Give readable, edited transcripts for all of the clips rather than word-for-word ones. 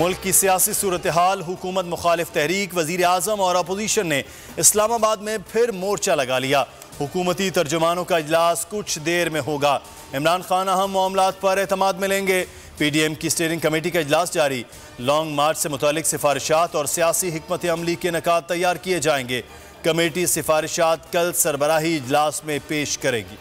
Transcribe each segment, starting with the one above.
मुल्क की सियासी सूरत हाल, हुकूमत मुखालिफ तहरीक, वजीर आज़म और अपोजिशन ने इस्लामाबाद में फिर मोर्चा लगा लिया। हुकूमती तर्जुमानों का इजलास कुछ देर में होगा। इमरान खान अहम मामलात पर एतमाद मिलेंगे। PDM की स्टीयरिंग कमेटी का इजलास जारी। लॉन्ग मार्च से मुतालिक सिफारिशात और सियासी हिकमत अमली के निकात तैयार किए जाएंगे। कमेटी सिफारिशात कल सरबराही इजलास में पेश करेगी।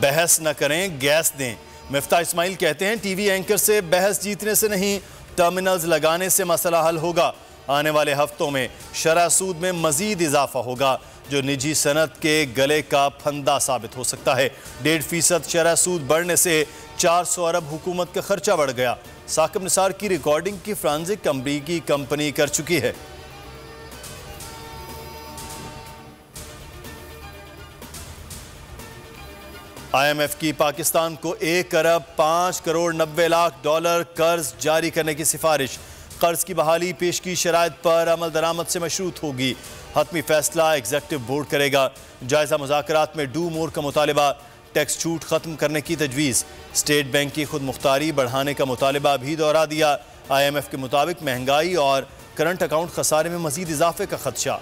बहस न करें, गैस दें। मिफ्ता इस्माइल कहते हैं टीवी एंकर से बहस जीतने से नहीं, टर्मिनल्स लगाने से मसला हल होगा। आने वाले हफ्तों में शरह सूद में मजीद इजाफा होगा, जो निजी सनत के गले का फंदा साबित हो सकता है। 1.5% शरह सूद बढ़ने से 400 अरब हुकूमत का खर्चा बढ़ गया। साकिब निसार की रिकॉर्डिंग की फ्रांसिक अमरीकी कंपनी कर चुकी है। IMF की पाकिस्तान को 1 अरब 5 करोड़ 90 लाख डॉलर कर्ज जारी करने की सिफारिश। कर्ज की बहाली पेश की शराइत पर अमल दरामद से मशरूत होगी। हतमी फैसला एग्जीक्यूटिव बोर्ड करेगा। जायजा मुज़ाकरात में डू मोर का मुतालिबा। टैक्स छूट खत्म करने की तजवीज़। स्टेट बैंक की खुद मुख्तारी बढ़ाने का मुतालिबा भी दोहरा दिया। IMF के मुताबिक महंगाई और करंट अकाउंट खसारे में मजीद इजाफे का खदशा।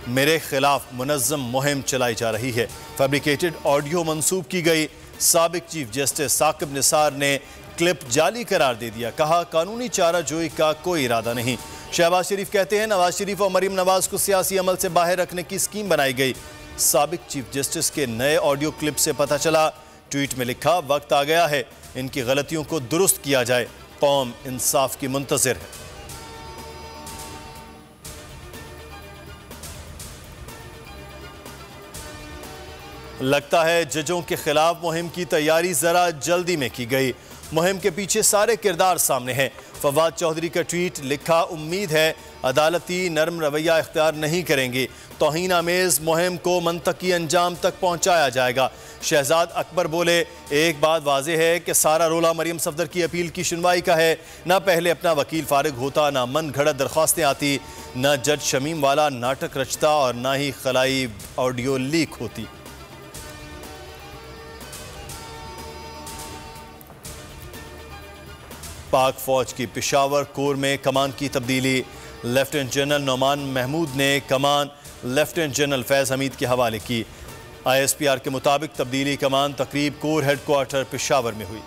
मेरे खिलाफ मुनज़्ज़म मुहिम चलाई जा रही है। फैब्रिकेटेड ऑडियो मंसूब की गई। साबिक चीफ जस्टिस साकिब निसार ने क्लिप जाली करार दे दिया। कहा कानूनी चाराजोई का कोई इरादा नहीं। शहबाज शरीफ कहते हैं नवाज शरीफ और मरीम नवाज को सियासी अमल से बाहर रखने की स्कीम बनाई गई। साबिक चीफ जस्टिस के नए ऑडियो क्लिप से पता चला। ट्वीट में लिखा, वक्त आ गया है इनकी गलतियों को दुरुस्त किया जाए। कौम इंसाफ की मुंतज़िर है। लगता है जजों के खिलाफ मुहिम की तैयारी जरा जल्दी में की गई। मुहिम के पीछे सारे किरदार सामने हैं। फवाद चौधरी का ट्वीट, लिखा उम्मीद है अदालती नरम रवैया इख्तियार नहीं करेंगे। तौहीन आमेज मुहिम को मंतकी अंजाम तक पहुंचाया जाएगा। शहजाद अकबर बोले, एक बात वाज़ेह है कि सारा रोला मरियम सफदर की अपील की सुनवाई का है। ना पहले अपना वकील फारिग होता, ना मन घड़त दरख्वास्तें आती, ना जज शमीम वाला नाटक रचता और ना ही खलाई ऑडियो लीक होती। पाक फौज की पेशावर कोर में कमान की तब्दीली। लेफ्टिनेंट जनरल नौमान महमूद ने कमान लेफ्टिनेंट जनरल फैज़ हमीद के हवाले की। ISPR के मुताबिक तब्दीली कमान तकरीब कोर हेडक्वार्टर पेशावर में हुई।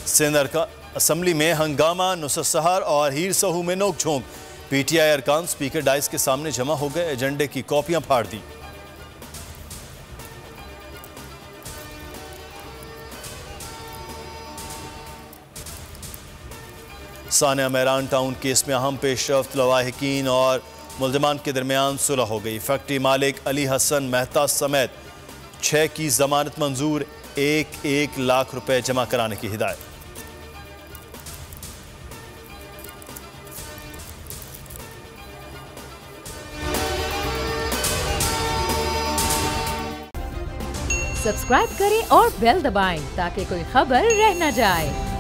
सिंध असम्बली में हंगामा, नुसरत सहर और हीर सहू में नोक-झोंक। PTI अरकान स्पीकर डाइस के सामने जमा हो गए। एजेंडे की कॉपियां फाड़ दी। सानिया मेहरान टाउन केस में अहम पेशरफ्त। लवाहिकीन और मुल्ज़िमान के दरमियान सुलह हो गई। फैक्ट्री मालिक अली हसन मेहता समेत 6 की जमानत मंजूर। 1 लाख रुपए जमा कराने की हिदायत। सब्सक्राइब करें और बेल दबाएं ताकि कोई खबर रह न जाए।